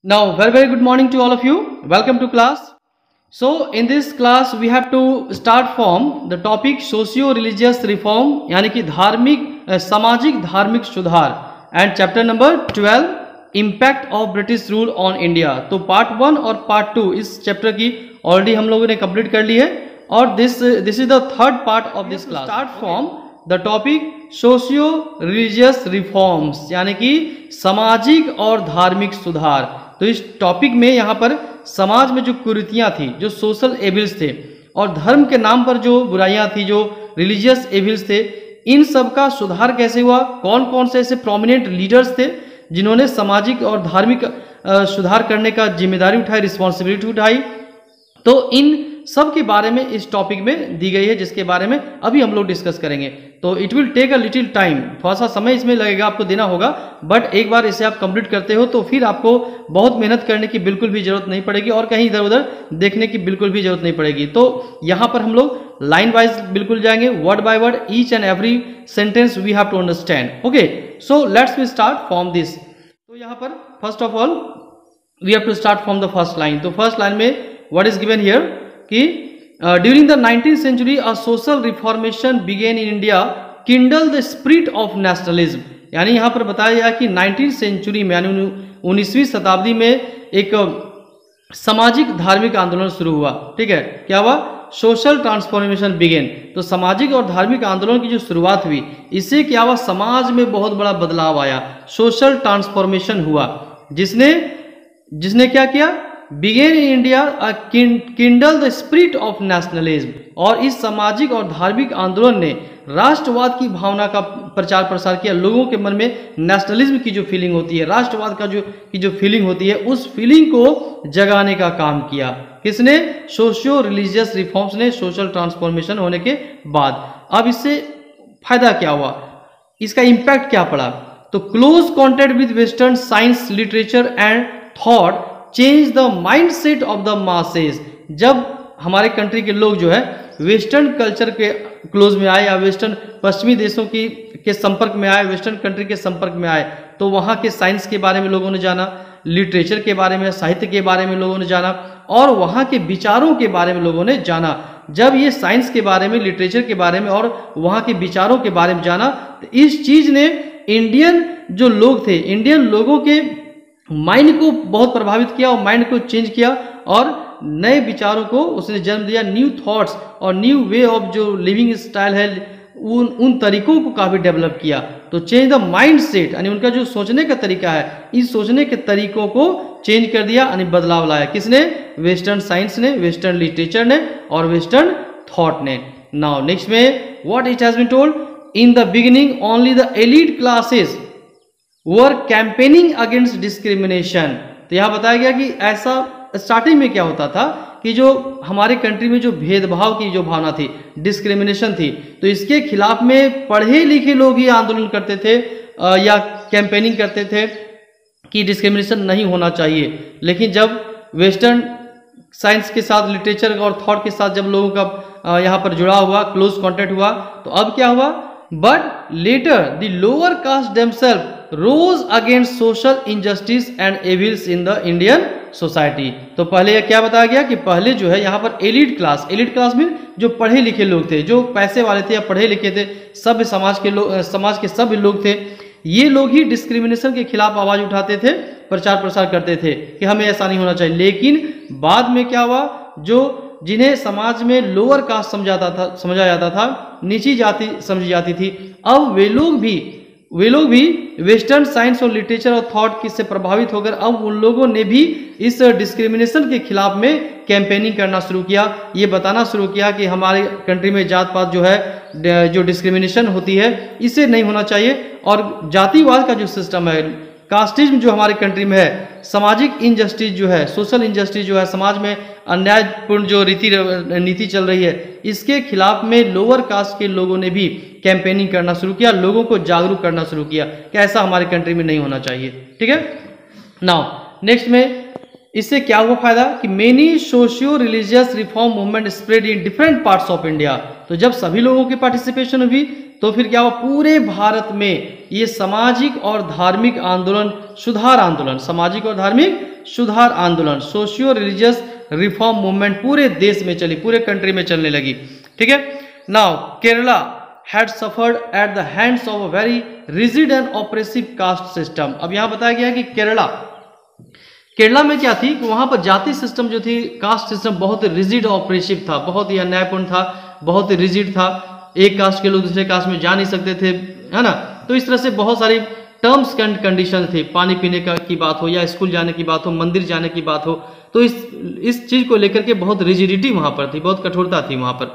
Now, very good morning to all of you. Welcome to class. So, in this class, we have to start from the topic socio-religious reform, यानी कि सामाजिक धार्मिक सुधार, and chapter number 12, impact of British rule on India. तो part 1 और part 2 इस chapter की already हम लोगों ने complete कर ली है, और this is the third part of this class. Start from the topic socio religious reforms, यानी कि सामाजिक और धार्मिक सुधार. तो इस टॉपिक में यहाँ पर समाज में जो कुरीतियाँ थी, जो सोशल एविल्स थे, और धर्म के नाम पर जो बुराइयाँ थी, जो रिलीजियस एविल्स थे, इन सब का सुधार कैसे हुआ, कौन कौन से ऐसे प्रोमिनेंट लीडर्स थे जिन्होंने सामाजिक और धार्मिक सुधार करने का जिम्मेदारी उठाई, रिस्पॉन्सिबिलिटी उठाई. तो इन सब के बारे में इस टॉपिक में दी गई है, जिसके बारे में अभी हम लोग डिस्कस करेंगे. तो it will take a little time, थोड़ा सा समय इसमें लगेगा, आपको देना होगा, बट एक बार इसे आप कंप्लीट करते हो तो फिर आपको बहुत मेहनत करने की बिल्कुल भी जरूरत नहीं पड़ेगी और कहीं इधर उधर देखने की बिल्कुल भी जरूरत नहीं पड़ेगी. तो यहाँ पर हम लोग लाइन वाइज बिल्कुल जाएंगे, word by word, each and every sentence we have to understand. Okay, so let's we start from this. तो यहाँ पर first of all we have to start from the first line. तो first line में what is given here कि during the 19th century a social reformation began in India, kindle the spirit of nationalism. यानी यहाँ पर बताया गया कि 19th century में यानी 19वीं शताब्दी में एक सामाजिक धार्मिक आंदोलन शुरू हुआ. ठीक है, क्या हुआ? Social transformation began. तो सामाजिक और धार्मिक आंदोलन की जो शुरुआत हुई, इससे क्या हुआ? समाज में बहुत बड़ा बदलाव आया, सोशल ट्रांसफॉर्मेशन हुआ, जिसने क्या किया? Began in India kindle the spirit of nationalism. और इस सामाजिक और धार्मिक आंदोलन ने राष्ट्रवाद की भावना का प्रचार प्रसार किया. लोगों के मन में नेशनलिज्म की जो फीलिंग होती है, राष्ट्रवाद का की जो फीलिंग होती है, उस फीलिंग को जगाने का काम किया. किसने? सोशियो रिलीजियस रिफॉर्म्स ने, सोशल ट्रांसफॉर्मेशन होने के बाद. अब इससे फायदा क्या हुआ, इसका इंपैक्ट क्या पड़ा? तो close contact with western science, literature and thought change the mindset of the masses. जब हमारे कंट्री के लोग जो है वेस्टर्न कल्चर के क्लोज में आए, या वेस्टर्न पश्चिमी देशों के संपर्क में आए, वेस्टर्न कंट्री के संपर्क में आए, तो वहाँ के साइंस के बारे में लोगों ने जाना, लिटरेचर के बारे में, साहित्य के बारे में लोगों ने जाना, और वहाँ के विचारों के बारे में लोगों ने जाना. जब ये साइंस के बारे में, लिटरेचर के बारे में और वहाँ के विचारों के बारे में जाना, तो इस चीज़ ने इंडियन जो लोग थे, इंडियन लोगों के माइंड को बहुत प्रभावित किया और माइंड को चेंज किया, और नए विचारों को उसने जन्म दिया. न्यू थॉट्स और न्यू वे ऑफ जो लिविंग स्टाइल है, उन तरीकों को काफ़ी डेवलप किया. तो चेंज द माइंड सेट, यानी उनका जो सोचने का तरीका है, इस सोचने के तरीकों को चेंज कर दिया, यानी बदलाव लाया. किसने? वेस्टर्न साइंस ने, वेस्टर्न लिटरेचर ने और वेस्टर्न थॉट ने. नाउ नेक्स्ट में what it has been told, in the beginning only the elite classes were campaigning against discrimination. तो यहाँ बताया गया कि ऐसा स्टार्टिंग में क्या होता था कि जो हमारे कंट्री में जो भेदभाव की जो भावना थी, डिस्क्रिमिनेशन थी, तो इसके खिलाफ में पढ़े लिखे लोग ही आंदोलन करते थे या कैंपेनिंग करते थे कि डिस्क्रिमिनेशन नहीं होना चाहिए. लेकिन जब वेस्टर्न साइंस के साथ, लिटरेचर और थॉट के साथ जब लोगों का यहाँ पर जुड़ा हुआ, क्लोज कॉन्टेक्ट हुआ, तो अब क्या हुआ? But later the lower caste themselves rose against social injustice and evils in the Indian society. तो पहले क्या बताया गया कि पहले जो है यहाँ पर एलिट क्लास में जो पढ़े लिखे लोग थे, जो पैसे वाले थे या पढ़े लिखे थे, सभ्य समाज के सभ्य लोग थे, ये लोग ही डिस्क्रिमिनेशन के खिलाफ आवाज उठाते थे, प्रचार प्रसार करते थे कि हमें ऐसा नहीं होना चाहिए. लेकिन बाद में क्या हुआ? जो जिन्हें समाज में लोअर कास्ट समझा जाता था, नीची जाति समझी जाती थी, अब वे लोग भी वेस्टर्न साइंस और लिटरेचर और थॉट की से प्रभावित होकर अब उन लोगों ने भी इस डिस्क्रिमिनेशन के खिलाफ में कैंपेनिंग करना शुरू किया. ये बताना शुरू किया कि हमारे कंट्री में जात पात जो है, जो डिस्क्रिमिनेशन होती है, इसे नहीं होना चाहिए. और जातिवाद का जो सिस्टम है, कास्टिज्म जो हमारे कंट्री में है, सामाजिक इनजस्टिस जो है, सोशल इनजस्टिस जो है, समाज में अन्यायपूर्ण जो नीति चल रही है, इसके खिलाफ में लोअर कास्ट के लोगों ने भी कैंपेनिंग करना शुरू किया, लोगों को जागरूक करना शुरू किया कि ऐसा हमारे कंट्री में नहीं होना चाहिए. ठीक है, नाउ नेक्स्ट में इससे क्या हुआ फायदा कि many socio religious reform movement spread in different parts of India. तो जब सभी लोगों की पार्टिसिपेशन हुई, तो फिर क्या हुआ, पूरे भारत में ये सामाजिक और धार्मिक आंदोलन, सुधार आंदोलन, सामाजिक और धार्मिक सुधार आंदोलन, सोशियो रिलीजियस रिफॉर्म मूवमेंट पूरे देश में चली, पूरे कंट्री में चलने लगी। ठीक है। Now Kerala had suffered at the hands of a very rigid and oppressive caste system। अब यहां बताया गया है कि केरला में क्या थी कि वहां पर जाति सिस्टम जो थी, कास्ट सिस्टम बहुत रिजिड और ऑपरेसिव था, बहुत ही अन्यायपूर्ण था, बहुत ही रिजिड था। एक कास्ट के लोग दूसरे कास्ट में जा नहीं सकते थे, है ना। तो इस तरह से बहुत सारी टर्म्स एंड कंडीशन थे, पानी पीने की बात हो या स्कूल जाने की बात हो, मंदिर जाने की बात हो, तो इस चीज को लेकर के बहुत रिजिडिटी वहां पर थी, बहुत कठोरता थी वहां पर।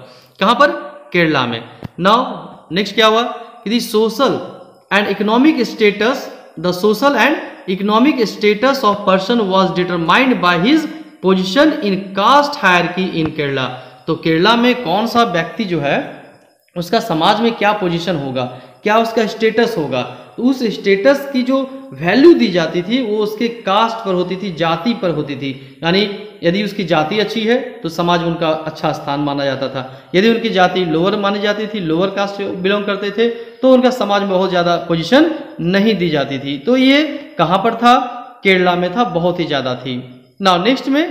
कहां पर? केरला में। नाउ नेक्स्ट क्या हुआ कि social and economic status, the social and economic status of person was determined by his position in caste hierarchy in Kerala. तो केरला में कौन सा व्यक्ति जो है उसका समाज में क्या पोजीशन होगा, क्या उसका स्टेटस होगा, तो उस स्टेटस की जो वैल्यू दी जाती थी वो उसके कास्ट पर होती थी, जाति पर होती थी। यानी यदि उसकी जाति अच्छी है तो समाज में उनका अच्छा स्थान माना जाता था, यदि उनकी जाति लोअर मानी जाती थी, लोअर कास्ट से बिलोंग करते थे, तो उनका समाज में बहुत ज़्यादा पोजीशन नहीं दी जाती थी। तो ये कहाँ पर था? केरला में था, बहुत ही ज़्यादा थी। नाउ नेक्स्ट में,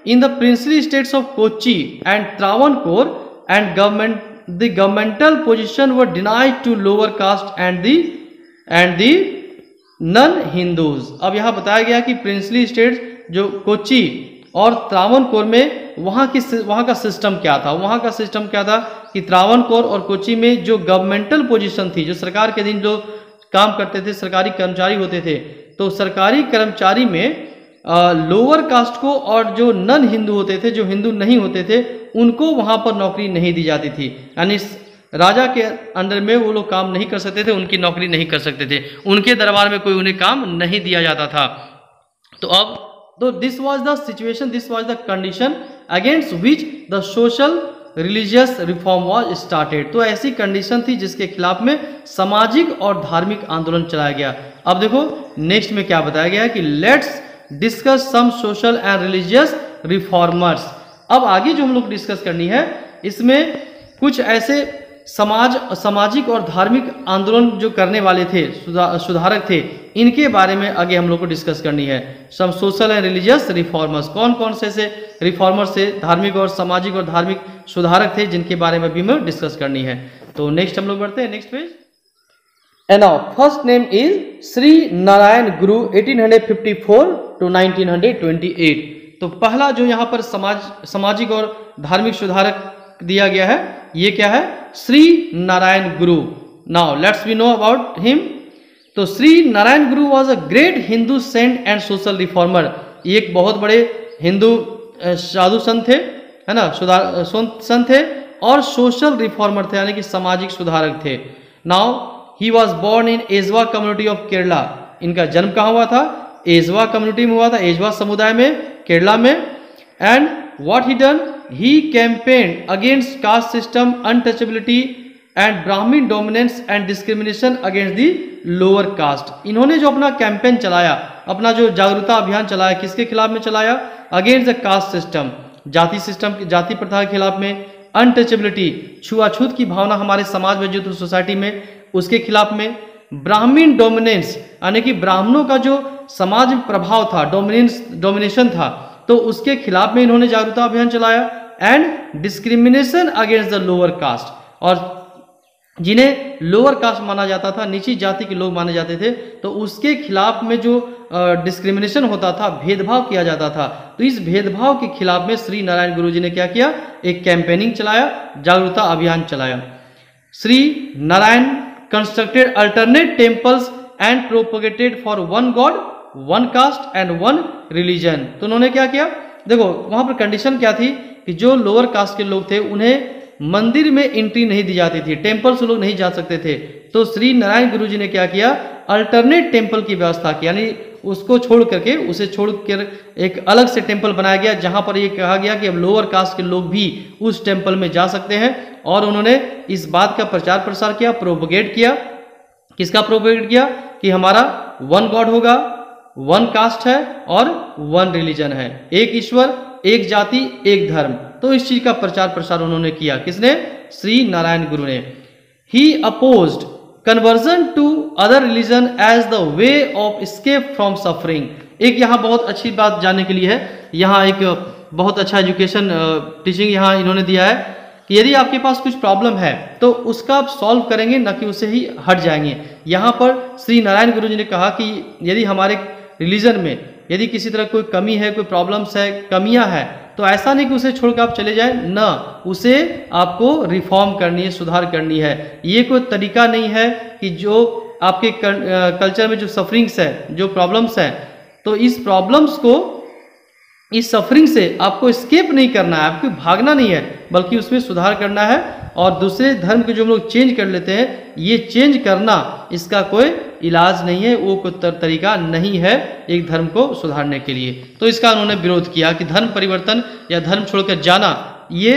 in the princely states of Kochi and Travancore and the governmental position were denied to lower caste and the non-Hindus। अब यहाँ बताया गया कि प्रिंसली स्टेट्स जो कोच्चि और त्रावणकोर में वहाँ का सिस्टम क्या था, वहाँ का सिस्टम क्या था कि त्रावणकोर और कोच्चि में जो गवर्नमेंटल पोजीशन थी, जो सरकार के दिन जो काम करते थे, सरकारी कर्मचारी होते थे, तो सरकारी कर्मचारी में लोअर कास्ट को और जो नन हिंदू होते थे, जो हिंदू नहीं होते थे, उनको वहां पर नौकरी नहीं दी जाती थी। यानी राजा के अंडर में वो लोग काम नहीं कर सकते थे, उनकी नौकरी नहीं कर सकते थे, उनके दरबार में कोई उन्हें काम नहीं दिया जाता था। तो this was the situation, this was the condition against which the social religious reform was started. तो ऐसी कंडीशन थी जिसके खिलाफ में सामाजिक और धार्मिक आंदोलन चलाया गया। अब देखो नेक्स्ट में क्या बताया गया है कि let's discuss some social and religious reformers. अब आगे जो हम लोग डिस्कस करनी है, इसमें कुछ ऐसे सामाजिक और धार्मिक आंदोलन जो करने वाले थे, सुधारक थे, इनके बारे में आगे हम लोग को डिस्कस करनी है। Some social and religious reformers, कौन कौन से रिफॉर्मर्स थे, धार्मिक और सामाजिक और धार्मिक सुधारक थे, जिनके बारे में भी हमें डिस्कस करनी है। तो नेक्स्ट हम लोग बढ़ते हैं, next page. And now first name is Sri Narayan Guru 1854 to 1928। तो पहला जो यहाँ पर सामाजिक और धार्मिक सुधारक दिया गया है, ये क्या है? Shri Narayana Guru. Now let's we know about him. तो Shri Narayana Guru was a great Hindu saint and social reformer. ये एक बहुत बड़े हिंदू साधु संत थे, है ना, संत थे और सोशल रिफॉर्मर थे, यानी कि सामाजिक सुधारक थे। Now he was born in Ezhava community of Kerala. इनका जन्म कहाँ हुआ था? एजवा कम्युनिटी में हुआ था, एजवा समुदाय में, केरला में। And what he done, he campaign against caste system, untouchability and Brahmin dominance and discrimination against the lower caste. इन्होंने जो अपना कैंपेन चलाया, अपना जो जागरूकता अभियान चलाया, किसके खिलाफ में चलाया? अगेंस्ट द कास्ट सिस्टम, जाति सिस्टम, जाति प्रथा के खिलाफ में। अनटचेबिलिटी, छुआछूत की भावना हमारे समाज में जो थी सोसाइटी में, उसके खिलाफ में। ब्राह्मण डोमिनेंस, यानी कि ब्राह्मणों का जो समाज में प्रभाव था, डोमिनेशन था, तो उसके खिलाफ में इन्होंने जागरूकता अभियान चलाया। And discrimination against the lower cast, और जिन्हें लोअर कास्ट माना जाता था, नीची जाति के लोग माने जाते थे, तो उसके खिलाफ में जो डिस्क्रिमिनेशन होता था, भेदभाव किया जाता था, तो इस भेदभाव के खिलाफ में श्री नारायण गुरु जी ने क्या किया? एक कैंपेनिंग चलाया, जागरूकता अभियान चलाया। Shri Narayan constructed alternate temples and propagated for one god, one caste and one religion। तो उन्होंने क्या किया? देखो वहां पर कंडीशन क्या थी कि जो लोअर कास्ट के लोग थे उन्हें मंदिर में एंट्री नहीं दी जाती थी, टेम्पल से लोग नहीं जा सकते थे। तो श्री नारायण गुरु जी ने क्या किया? अल्टरनेट टेम्पल की व्यवस्था की, यानी उसको उसे छोड़कर एक अलग से टेम्पल बनाया गया, जहां पर ये कहा गया कि अब लोअर कास्ट के लोग भी उस टेम्पल में जा सकते हैं। और उन्होंने इस बात का प्रचार प्रसार किया, प्रोपगेट किया। किसका प्रोपगेट किया? कि हमारा वन गॉड होगा, वन कास्ट है और वन रिलीजन है, एक ईश्वर, एक जाति, एक धर्म। तो इस चीज का प्रचार प्रसार उन्होंने किया। किसने? श्री नारायण गुरु ने। He opposed conversion to other religion as the way of escape from suffering. एक यहाँ बहुत अच्छी बात जानने के लिए है, यहाँ एक बहुत अच्छा एजुकेशन टीचिंग यहाँ इन्होंने दिया है कि यदि आपके पास कुछ प्रॉब्लम है तो उसका आप सॉल्व करेंगे, न कि उससे ही हट जाएंगे। यहाँ पर श्री नारायण गुरु जी ने कहा कि यदि हमारे रिलीजन में यदि किसी तरह कोई कमी है, कोई प्रॉब्लम्स है, कमियां है, तो ऐसा नहीं कि उसे छोड़कर आप चले जाएं, न, उसे आपको रिफॉर्म करनी है, सुधार करनी है। ये कोई तरीका नहीं है कि जो आपके कल्चर में जो सफरिंग्स है, जो प्रॉब्लम्स है, तो इस प्रॉब्लम्स को, इस सफरिंग से आपको एस्केप नहीं करना है, आपको भागना नहीं है, बल्कि उसमें सुधार करना है। और दूसरे धर्म के जो हम लोग चेंज कर लेते हैं, ये चेंज करना इसका कोई इलाज नहीं है, वो कोई तरीका नहीं है एक धर्म को सुधारने के लिए। तो इसका उन्होंने विरोध किया कि धर्म परिवर्तन या धर्म छोड़कर जाना, ये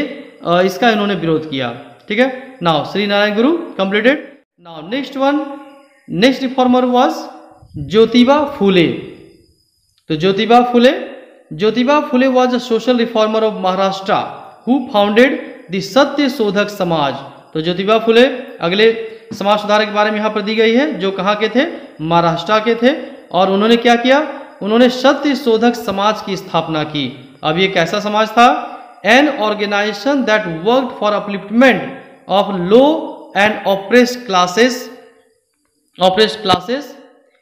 इसका इन्होंने विरोध किया। ठीक है, now Shri Narayana Guru completed. Now next reformer was Jyotiba Phule. तो Jyotiba Phule was a social reformer of Maharashtra who founded the Satya Shodhak समाज। तो ज्योतिबा फुले अगले समाज सुधारक के बारे में यहाँ पर दी गई है, जो कहाँ के थे, महाराष्ट्र के थे। और उन्होंने क्या किया, उन्होंने सत्य शोधक समाज की स्थापना की। अब ये कैसा समाज था, an organisation that worked for upliftment of low and oppressed classes,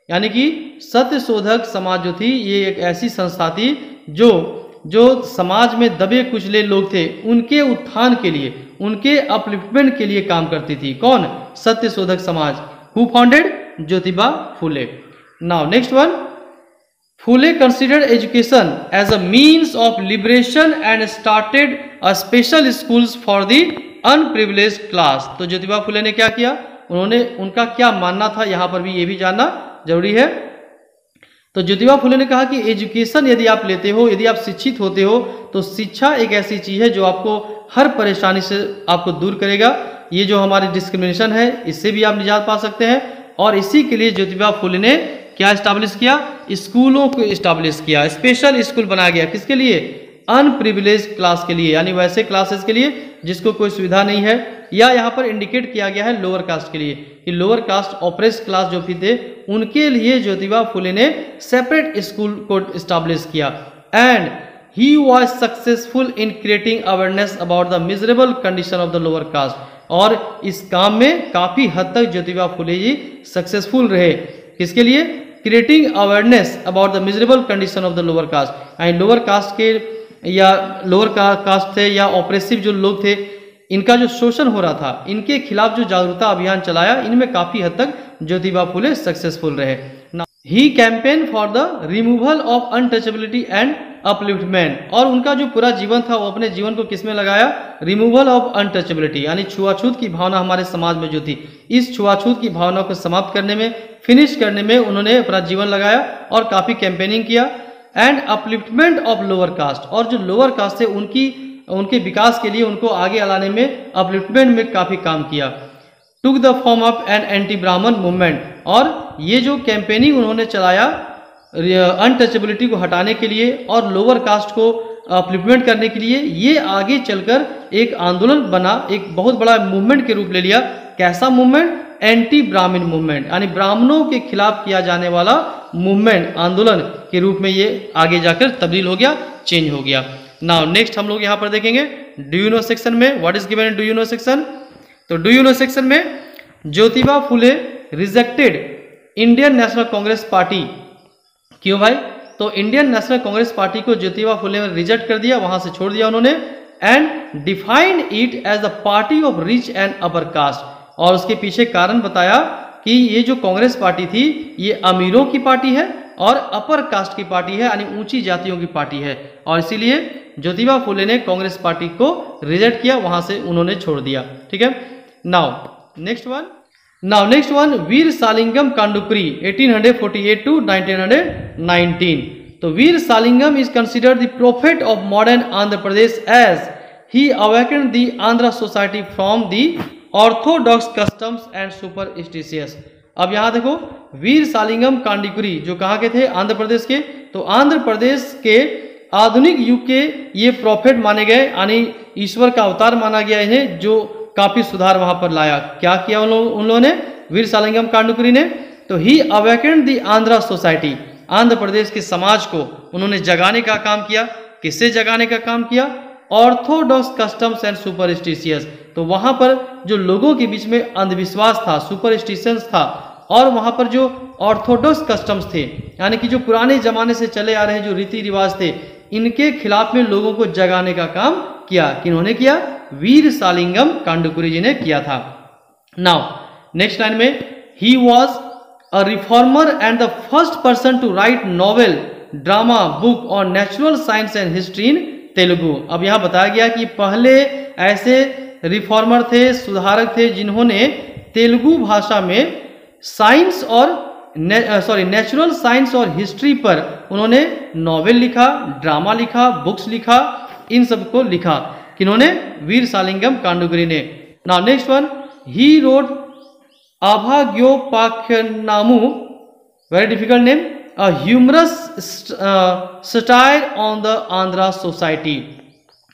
यानी कि सत्य शोधक समाज जो थी, ये एक ऐसी संस्था थी जो समाज में दबे कुचले लोग थे, उनके उत्थान के लिए, उनके अपलिफ्टमेंट के लिए काम करती थी। कौन, Satya Shodhak Samaj. Who founded, Jyotiba Phule. Now next one, Phule considered education as a means of liberation and started a special schools for the unprivileged class. तो ज्योतिबा फुले ने क्या किया, उन्होंने, उनका क्या मानना था, यहां पर भी ये भी जानना जरूरी है। तो ज्योतिबा फुले ने कहा कि एजुकेशन यदि आप लेते हो, यदि आप शिक्षित होते हो, तो शिक्षा एक ऐसी चीज है जो आपको हर परेशानी से आपको दूर करेगा। ये जो हमारी डिस्क्रिमिनेशन है, इससे भी आप निजात पा सकते हैं। और इसी के लिए ज्योतिबा फुले ने क्या एस्टैब्लिश किया, स्कूलों को एस्टैब्लिश किया, स्पेशल स्कूल बनाया गया। किसके लिए, अनप्रिविलेज क्लास के लिए, यानी वैसे क्लासेस के लिए जिसको कोई सुविधा नहीं है, या यहाँ पर इंडिकेट किया गया है लोअर कास्ट के लिए, कि लोअर कास्ट ऑप्रेस्ड क्लास जो भी थे, उनके लिए ज्योतिबा फुले ने सेपरेट स्कूल को एस्टैब्लिश किया। And he was successful in creating awareness about the miserable condition of the lower cast. और इस काम में काफी हद तक ज्योतिबा फुले जी सक्सेसफुल रहे। किसके लिए, creating awareness about the miserable condition of the lower cast. यानी लोअर कास्ट के या लोअर कास्ट थे या ऑप्रेसिव जो लोग थे, इनका जो शोषण हो रहा था, इनके खिलाफ जो जागरूकता अभियान चलाया, इनमें काफी हद तक ज्योतिबा फुले सक्सेसफुल रहे। He campaign for the removal of untouchability and upliftment. और उनका जो पूरा जीवन था, वो अपने जीवन को किसमें लगाया, रिमूवल ऑफ अनटचेबिलिटी, यानी छुआछूत की भावना हमारे समाज में जो थी, इस छुआछूत की भावना को समाप्त करने में, फिनिश करने में उन्होंने अपना जीवन लगाया और काफी कैंपेनिंग किया। And upliftment of lower caste, और जो लोअर कास्ट थे उनके विकास के लिए, उनको आगे लाने में, अपलिफ्टमेंट में काफी काम किया। Took the form of an anti ब्राह्मण मूवमेंट। और ये जो कैंपेनिंग उन्होंने चलाया अनटचेबिलिटी को हटाने के लिए और लोअर कास्ट को अपलिफ्टमेंट करने के लिए, ये आगे चलकर एक आंदोलन बना, एक बहुत बड़ा मूवमेंट के रूप ले लिया। कैसा मूवमेंट, एंटी ब्राह्मण मूवमेंट, यानी ब्राह्मणों के खिलाफ किया जाने वाला मूवमेंट, आंदोलन के रूप में ये आगे जाकर तब्दील हो गया, चेंज हो गया। नाउ नेक्स्ट हम लोग यहाँ पर देखेंगे डू यू नो सेक्शन में, what is given in do you know section. तो डू यू नो सेक्शन में Jyotiba Phule rejected Indian National Congress party. क्यों भाई, तो इंडियन नेशनल कांग्रेस पार्टी को ज्योतिबा फुले ने रिजेक्ट कर दिया, वहां से छोड़ दिया उन्होंने। And defined it as a party of rich and upper caste. और उसके पीछे कारण बताया कि ये जो कांग्रेस पार्टी थी, ये अमीरों की पार्टी है और अपर कास्ट की पार्टी है, यानी ऊंची जातियों की पार्टी है। और इसीलिए ज्योतिबा फुले ने कांग्रेस पार्टी को रिजेक्ट किया, वहां से उन्होंने छोड़ दिया। ठीक है, now next one Veera Salingam Kandukuri 1848 to 1919। तो Veera Salingam is considered the prophet of modern Andhra Pradesh as he awakened the Andhra society from the orthodox customs and superstitious. अब यहां देखो, वीर सालिंगम कांडीकुरी जो कहाँ के थे, आंध्र प्रदेश के। तो आंध्र प्रदेश के आधुनिक युग के ये प्रॉफेट माने गए, यानी ईश्वर का अवतार माना गया इन्हें, जो काफी सुधार वहां पर लाया। क्या किया उन लोगों ने, वीर सालिंगम कांडुकुरी ने? तो he awakened the Andhra society, Andhra Pradesh के समाज को उन्होंने जगाने का काम किया। किससे जगाने का काम किया? Orthodox customs and superstitious. तो वहां पर जो लोगों के बीच में अंधविश्वास था, सुपरस्टिशंस था, और वहां पर जो ऑर्थोडॉक्स कस्टम्स थे, यानी कि जो पुराने जमाने से चले आ रहे जो रीति रिवाज थे, इनके खिलाफ में लोगों को जगाने का काम किया। किन्होंने किया? वीर सालिंगम कांडुकुरी जी ने किया था। नाउ नेक्स्ट लाइन में, he was a reformer and the first person to write novel, drama, book on natural science and history in Telugu. अब यहां बताया गया कि पहले ऐसे रिफॉर्मर थे, सुधारक थे, जिन्होंने तेलुगु भाषा में साइंस और नेचुरल साइंस और हिस्ट्री पर उन्होंने नॉवेल लिखा, ड्रामा लिखा, बुक्स लिखा, इन सब को लिखा। किन्होंने? वीर सालिंगम कांडुकुरी ने। Now next one, he wrote Abhagyopakhyanamu, very difficult name, a humorous satire on the Andhra society.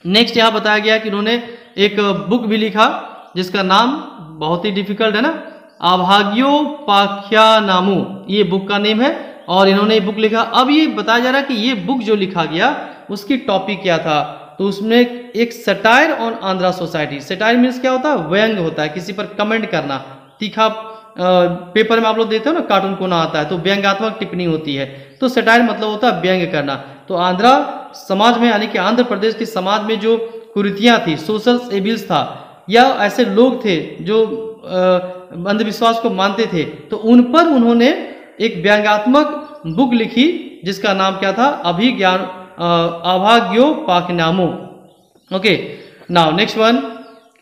Next यहां बताया गया कि इन्होंने एक बुक भी लिखा जिसका नाम बहुत ही डिफिकल्ट है ना, अभाग्योपाख्यानामु, ये बुक का नेम है, और इन्होंने ये बुक लिखा। अब ये बताया जा रहा है कि ये बुक जो लिखा गया उसकी टॉपिक क्या था? तो उसमें एक satire on Andhra society. Satire means क्या होता है? व्यंग होता है, किसी पर कमेंट करना। तीखा पेपर में आप लोग देते हो ना, कार्टून कोना आता है, तो व्यंग्यात्मक टिप्पणी होती है। तो सटायर मतलब होता है व्यंग करना। तो आंध्रा समाज में, यानी कि आंध्र प्रदेश के समाज में जो कुरीतियां थी, सोशल एबिल्स था, या ऐसे लोग थे जो अंधविश्वास को मानते थे, तो उन पर उन्होंने एक व्यंग्यात्मक बुक लिखी जिसका नाम क्या था? Abhagyopakhyanamu. Okay, now next one,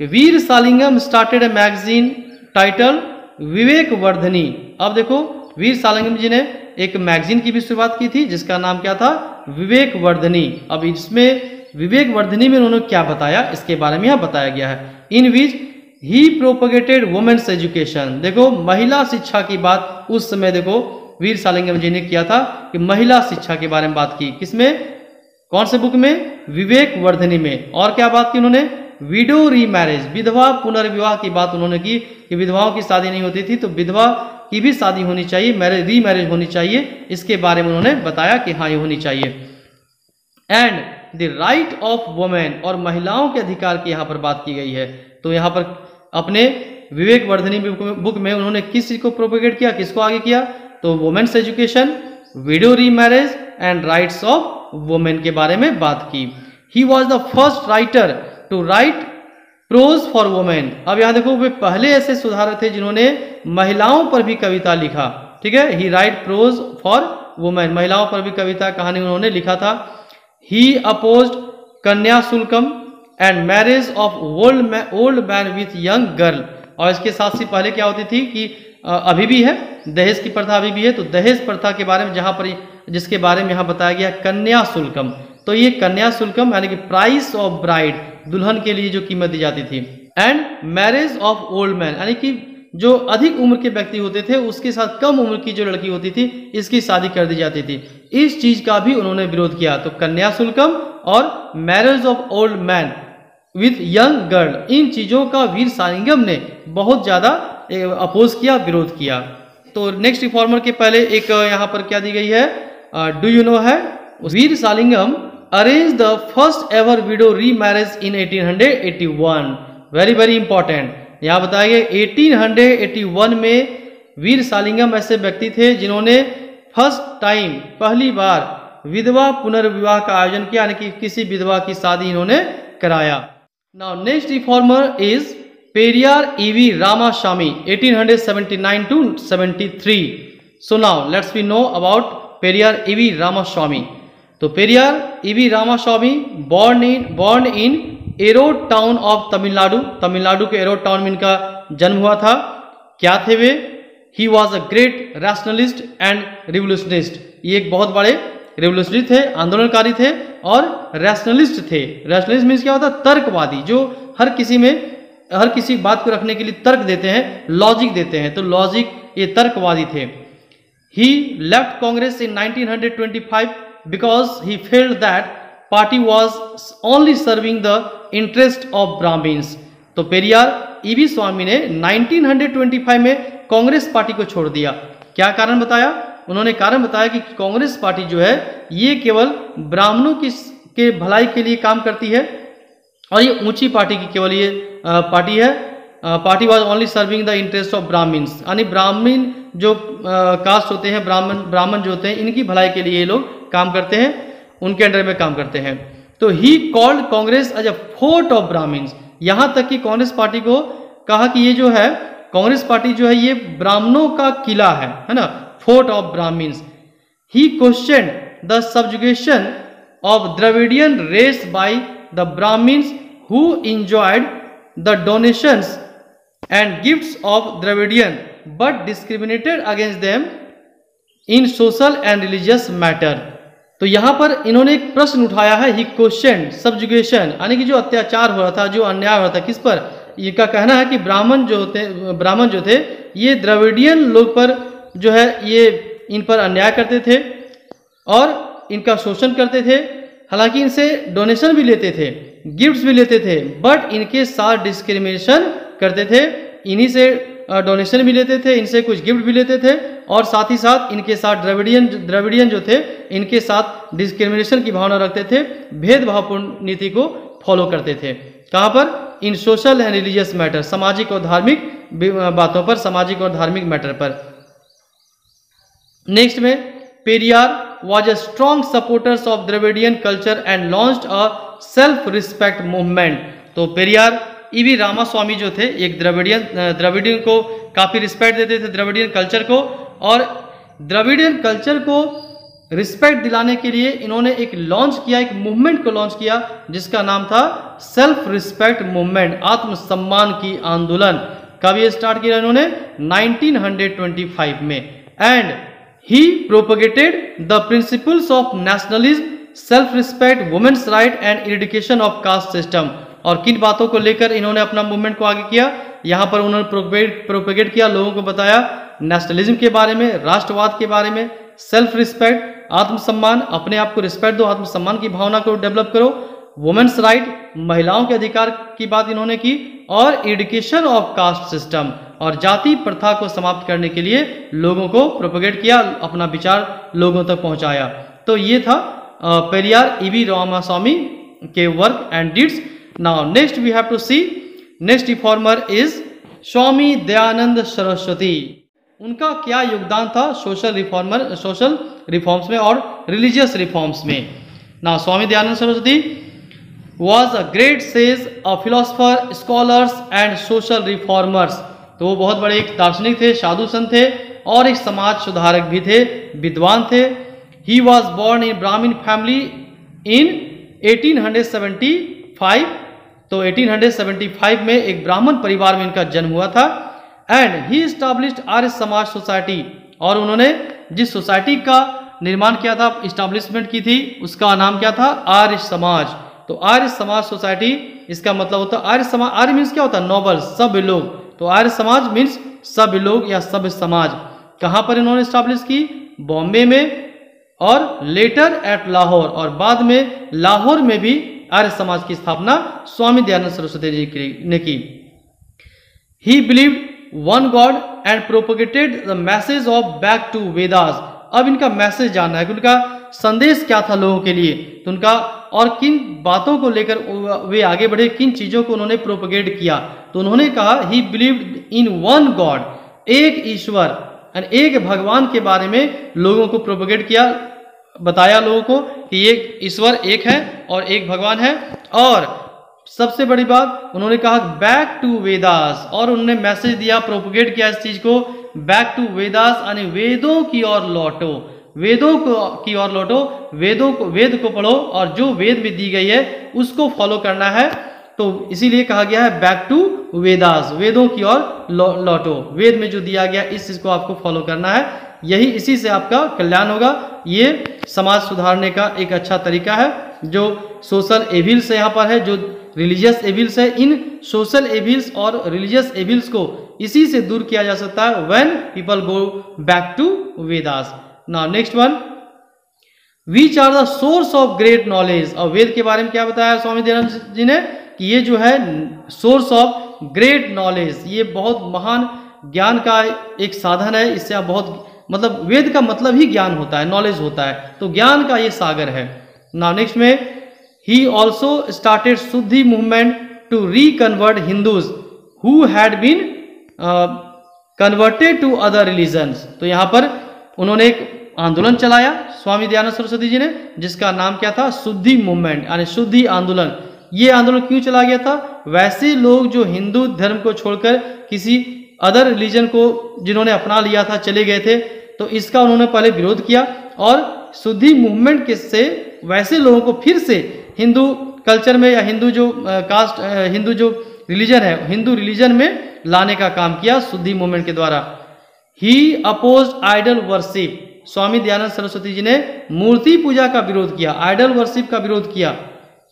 Veera Salingam started a magazine title Vivek Vardhani. अब देखो, वीर सालिंगम जी ने एक मैगजीन की भी शुरुआत की थी जिसका नाम क्या था? विवेक वर्धनी। अब इसमें विवेक वर्धनी में उन्होंने क्या बताया, इसके बारे में यहां बताया गया है। इन विच ही प्रोपगेटेड वुमेन्स एजुकेशन। देखो, महिला शिक्षा की बात उस समय देखो वीर सालिंगम जी ने किया था कि महिला शिक्षा के बारे में बात की। किसमें? कौन से बुक में? विवेक वर्धनी में। और क्या बात की उन्होंने? विडो रीमैरिज, विधवा पुनर्विवाह की बात उन्होंने की कि विधवाओं की शादी नहीं होती थी, तो विधवा की भी शादी होनी चाहिए, रीमैरिज होनी चाहिए, इसके बारे में उन्होंने बताया कि हाँ ये होनी चाहिए। And the right of women, और महिलाओं के अधिकार की यहाँ पर बात की गई है। तो यहाँ पर अपने विवेक वर्धनी बुक में उन्होंने किस चीज को प्रोपेगेट किया, किसको आगे किया? तो women's education, widow remarriage and rights of women के बारे में बात की। He was the first writer to write prose for women. अब यहाँ देखो, वे पहले ऐसे सुधारक थे जिन्होंने महिलाओं पर भी कविता लिखा। ठीक है, ही राइट प्रोज फॉर वुमेन, महिलाओं पर भी कविता कहानी उन्होंने लिखा था। He opposed Kanya Shulkam and marriage of old man with young girl. और इसके साथ ही पहले क्या होती थी कि अभी भी है, दहेज की प्रथा अभी भी है। तो दहेज प्रथा के बारे में जहां पर, जिसके बारे में यहाँ बताया गया कन्या शुल्कम। तो ये कन्या शुल्कम यानी कि प्राइस ऑफ ब्राइड, दुल्हन के लिए जो कीमत दी जाती थी। And marriage of old man, यानी कि जो अधिक उम्र के व्यक्ति होते थे उसके साथ कम उम्र की जो लड़की होती थी इसकी शादी कर दी जाती थी। इस चीज का भी उन्होंने विरोध किया। तो कन्या शुल्कम और marriage of old man with young girl, इन चीजों का वीर सालिंगम ने बहुत ज्यादा अपोज किया, विरोध किया। तो नेक्स्ट रिफॉर्मर के पहले एक यहाँ पर क्या दी गई है, डू यू नो है, Veera Salingam arrange the first ever widow remarriage in 1881। Very very important, यहाँ बताया गया 1881 में वीर सालिंगम ऐसे व्यक्ति थे जिन्होंने फर्स्ट टाइम, पहली बार विधवा पुनर्विवाह का आयोजन किया, यानी कि किसी विधवा की शादी इन्होंने कराया। Now next reformer is Periyar EV Ramaswamy 1879 to 73। So now let's we know about Periyar EV Ramaswamy. तो Periyar EV Ramaswamy born in Erode town of Tamil Nadu, Tamil Nadu के एरोड टाउन में इनका जन्म हुआ था। क्या थे वे? He was a great rationalist and revolutionist. ये एक बहुत बड़े रिवोल्यूशनरी थे, आंदोलनकारी थे और रैशनलिस्ट थे। रैशनलिस्ट मीन्स क्या होता है? तर्कवादी, जो हर किसी बात को रखने के लिए तर्क देते हैं, लॉजिक देते हैं। तो लॉजिक, ये तर्कवादी थे। He left Congress in 1925 because he felt that party was only serving the interest of Brahmans. तो पेरियार ईवी स्वामी ने 1925 में कांग्रेस पार्टी को छोड़ दिया। क्या कारण बताया? उन्होंने कारण बताया कि कांग्रेस पार्टी जो है ये केवल ब्राह्मणों के भलाई के लिए काम करती है और ये ऊंची पार्टी की केवल ये पार्टी है। Party was only serving the interest of Brahmins, यानी ब्राह्मण जो कास्ट होते हैं, ब्राह्मण जो होते हैं, इनकी भलाई के लिए ये लोग काम करते हैं, उनके अंडर में काम करते हैं। तो he called Congress as a fort of Brahmins, यहाँ तक कि कांग्रेस पार्टी को कहा कि ये जो है कांग्रेस पार्टी जो है ये ब्राह्मणों का किला है ना, fort of Brahmins. He question the subjugation of Dravidian race by the Brahmins who enjoyed the donations and gifts of Dravidian but discriminated against them in social and religious matter। तो यहाँ पर इन्होंने एक प्रश्न उठाया है, ही क्वेश्चन सब्जुगेशन, यानी कि जो अत्याचार हो रहा था, जो अन्याय हो रहा था, किस पर? इनका कहना है कि ब्राह्मण जो थे ये द्रविडियन लोग पर जो है ये इन पर अन्याय करते थे और इनका शोषण करते थे। हालांकि इनसे डोनेशन भी लेते थे, गिफ्ट्स भी लेते थे, बट इनके साथ डिस्क्रिमिनेशन करते थे। इन्हीं से डोनेशन भी लेते थे, इनसे कुछ गिफ्ट भी लेते थे और साथ ही साथ इनके साथ द्रविडियन जो थे इनके साथ डिस्क्रिमिनेशन की भावना रखते थे, भेदभावपूर्ण नीति को फॉलो करते थे। कहाँ पर? इन सोशल एंड रिलीजियस मैटर, सामाजिक और धार्मिक बातों पर, सामाजिक और धार्मिक मैटर पर। नेक्स्ट में Periyar was a strong supporters of Dravidian culture and launched a self-respect movement। तो पेरियार ईवी रामास्वामी जो थे एक द्रविडियन को काफी रिस्पेक्ट देते थे, द्रविडियन कल्चर को, और द्रविडियन कल्चर को रिस्पेक्ट दिलाने के लिए इन्होंने एक लॉन्च किया, एक मूवमेंट को लॉन्च किया जिसका नाम था सेल्फ रिस्पेक्ट मूवमेंट, आत्मसम्मान की आंदोलन। कब ये स्टार्ट किया इन्होंने? 1925 में। And he propagated the principles of nationalism, self-respect, women's right and eradication of caste system। और किन बातों को लेकर इन्होंने अपना मूवमेंट को आगे किया? यहाँ पर उन्होंने प्रोपेगेट किया, लोगों को बताया नेशनलिज्म के बारे में, राष्ट्रवाद के बारे में, सेल्फ रिस्पेक्ट, आत्मसम्मान, अपने आप को रिस्पेक्ट दो, आत्मसम्मान की भावना को डेवलप करो, वुमेन्स राइट, महिलाओं के अधिकार की बात इन्होंने की, और एडुकेशन ऑफ कास्ट सिस्टम, और जाति प्रथा को समाप्त करने के लिए लोगों को प्रोपेगेट किया, अपना विचार लोगों तक पहुंचाया। तो ये था पेरियार ईवी रामास्वामी के work and deeds. Now next we have to see, next reformer is Swami Dayanand Saraswati. उनका क्या योगदान था सोशल रिफॉर्म्स में और रिलीजियस रिफॉर्म्स में? Now Swami Dayanand Saraswati was a great sage, a philosopher, scholars and social reformers। तो वो बहुत बड़े एक दार्शनिक थे, साधु संत थे और एक समाज सुधारक भी थे, विद्वान थे। He was born in Brahmin family in 1875। तो 1875 में एक ब्राह्मण परिवार में इनका जन्म हुआ था। And he established Arya Samaj society, और उन्होंने जिस सोसाइटी का निर्माण किया था, इस्टेब्लिशमेंट की थी, उसका नाम क्या था? आर्य समाज। तो आर्य समाज सोसाइटी, इसका मतलब होता है आर्य समाज। आर्य मीन्स क्या होता है? नोबल, सभ्य लोग। तो आर्य समाज मीन्स सभ्य लोग या सभ्य समाज। कहाँ पर इन्होंने स्टैब्लिश की? बॉम्बे में, और लेटर एट लाहौर, और बाद में लाहौर में भी आर्य समाज की स्थापना स्वामी दयानंद सरस्वती जी ने की। He believed one god and propagated the message of back to Vedas. अब इनका मैसेज जानना है कि उनका संदेश क्या था लोगों के लिए, तो उनका और किन बातों को लेकर वे आगे बढ़े, किन चीजों को उन्होंने प्रोपेगेट किया। तो उन्होंने कहा ही बिलीव्ड इन वन गॉड, एक ईश्वर, एक भगवान के बारे में लोगों को प्रोपेगेट किया, बताया लोगों को कि एक ईश्वर एक है और एक भगवान है। और सबसे बड़ी बात उन्होंने कहा बैक टू वेदास, और उन्होंने मैसेज दिया, प्रोपेगेट किया इस चीज को, बैक टू वेदास, यानी वेदों की ओर लौटो, वेदों की ओर लौटो, वेद को पढ़ो और जो वेद में दी गई है उसको फॉलो करना है। तो इसीलिए कहा गया है बैक टू वेदास, वेदों की ओर लौटो, वेद में जो दिया गया इस चीज को आपको फॉलो करना है, यही इसी से आपका कल्याण होगा। ये समाज सुधारने का एक अच्छा तरीका है। जो सोशल एविल्स यहाँ पर है, जो रिलीजियस एविल्स है, इन सोशल एविल्स और रिलीजियस एविल्स को इसी से दूर किया जा सकता है when people go back to Vedas. Now next one, which are the source of great knowledge. और वेद के बारे में क्या बताया स्वामी दयानंद जी ने कि ये जो है सोर्स ऑफ ग्रेट नॉलेज, ये बहुत महान ज्ञान का एक साधन है। इससे आप बहुत मतलब वेद का मतलब ही ज्ञान होता है, नॉलेज होता है, तो ज्ञान का ये सागर है। नाउ नेक्स्ट में he also started Shuddhi movement to reconvert Hindus who had been converted to other religions. तो यहाँ पर उन्होंने एक आंदोलन चलाया स्वामी दयानंद सरस्वती जी ने, जिसका नाम क्या था, शुद्धि मूवमेंट यानी शुद्धि आंदोलन। ये आंदोलन क्यों चला गया था, वैसे लोग जो हिंदू धर्म को छोड़कर किसी अदर रिलीजन को जिन्होंने अपना लिया था चले गए थे, तो इसका उन्होंने पहले विरोध किया और शुद्धि मूवमेंट के से वैसे लोगों को फिर से हिंदू कल्चर में या हिंदू जो कास्ट हिंदू जो रिलीजन है हिंदू रिलीजन में लाने का काम किया शुद्धि मूवमेंट के द्वारा। ही अपोज्ड आइडल वर्शिप, स्वामी दयानंद सरस्वती जी ने मूर्ति पूजा का विरोध किया, आइडल वर्शिप का विरोध किया,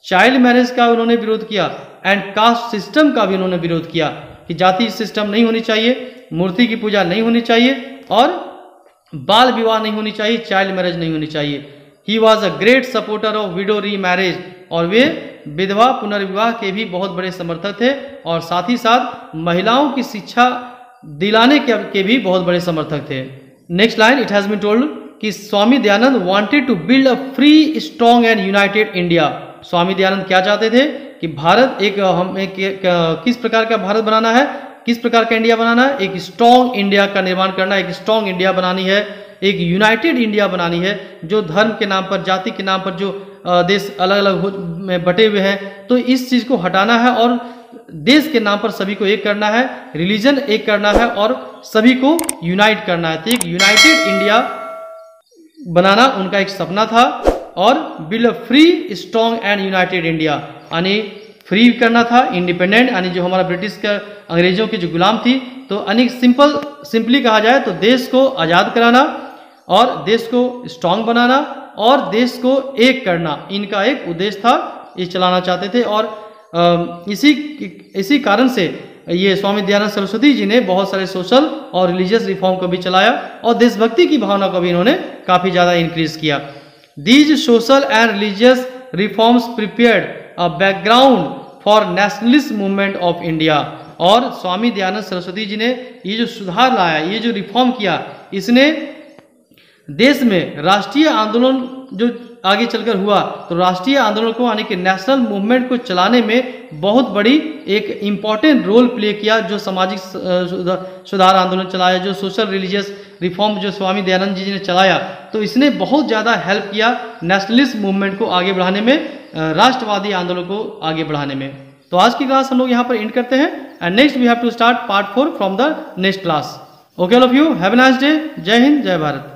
चाइल्ड मैरिज का उन्होंने विरोध किया एंड कास्ट सिस्टम का भी उन्होंने विरोध किया कि जाति सिस्टम नहीं होनी चाहिए, मूर्ति की पूजा नहीं होनी चाहिए और बाल विवाह नहीं होनी चाहिए, चाइल्ड मैरिज नहीं होनी चाहिए। ही was a great supporter of window री मैरिज, और वे विधवा पुनर्विवाह के भी बहुत बड़े समर्थक थे और साथ ही साथ महिलाओं की शिक्षा दिलाने के भी बहुत बड़े समर्थक थे। Next line, it has been told कि Swami Dayanand wanted to build a free strong and united India. Swami Dayanand क्या चाहते थे कि भारत किस प्रकार का भारत बनाना है, किस प्रकार का इंडिया बनाना है, एक स्ट्रॉन्ग इंडिया का निर्माण करना, एक स्ट्रॉन्ग इंडिया बनानी है, एक यूनाइटेड इंडिया बनानी है। जो धर्म के नाम पर, जाति के नाम पर जो देश अलग अलग में बटे हुए हैं, तो इस चीज को हटाना है और देश के नाम पर सभी को एक करना है, रिलीजन एक करना है और सभी को यूनाइट करना है। तो एक यूनाइटेड इंडिया बनाना उनका एक सपना था और build free strong and united India यानी फ्री करना था, इंडिपेंडेंट यानी जो हमारा ब्रिटिश का अंग्रेजों की जो गुलाम थी, तो अनेक सिंपली कहा जाए तो देश को आज़ाद कराना और देश को स्ट्रांग बनाना और देश को एक करना, इनका एक उद्देश्य था, ये चलाना चाहते थे। और इसी कारण से ये स्वामी दयानंद सरस्वती जी ने बहुत सारे सोशल और रिलीजियस रिफॉर्म को भी चलाया और देशभक्ति की भावना को भी इन्होंने काफ़ी ज़्यादा इंक्रीज किया। These social and religious reforms prepared a background for nationalist movement of India. और स्वामी दयानंद सरस्वती जी ने ये जो सुधार लाया, ये जो रिफॉर्म किया, इसने देश में राष्ट्रीय आंदोलन जो आगे चलकर हुआ, तो राष्ट्रीय आंदोलन को यानी कि नेशनल मूवमेंट को चलाने में बहुत बड़ी एक इम्पॉर्टेंट रोल प्ले किया। जो सामाजिक सुधार आंदोलन चलाया, जो सोशल रिलीजियस रिफॉर्म जो स्वामी दयानंद जी ने चलाया, तो इसने बहुत ज़्यादा हेल्प किया नेशनलिस्ट मूवमेंट को आगे बढ़ाने में, राष्ट्रवादी आंदोलन को आगे बढ़ाने में। तो आज की क्लास हम लोग यहाँ पर एंड करते हैं and next we have to start part 4 from the next class. Okay all of you, have a nice day. जय हिंद, जय भारत।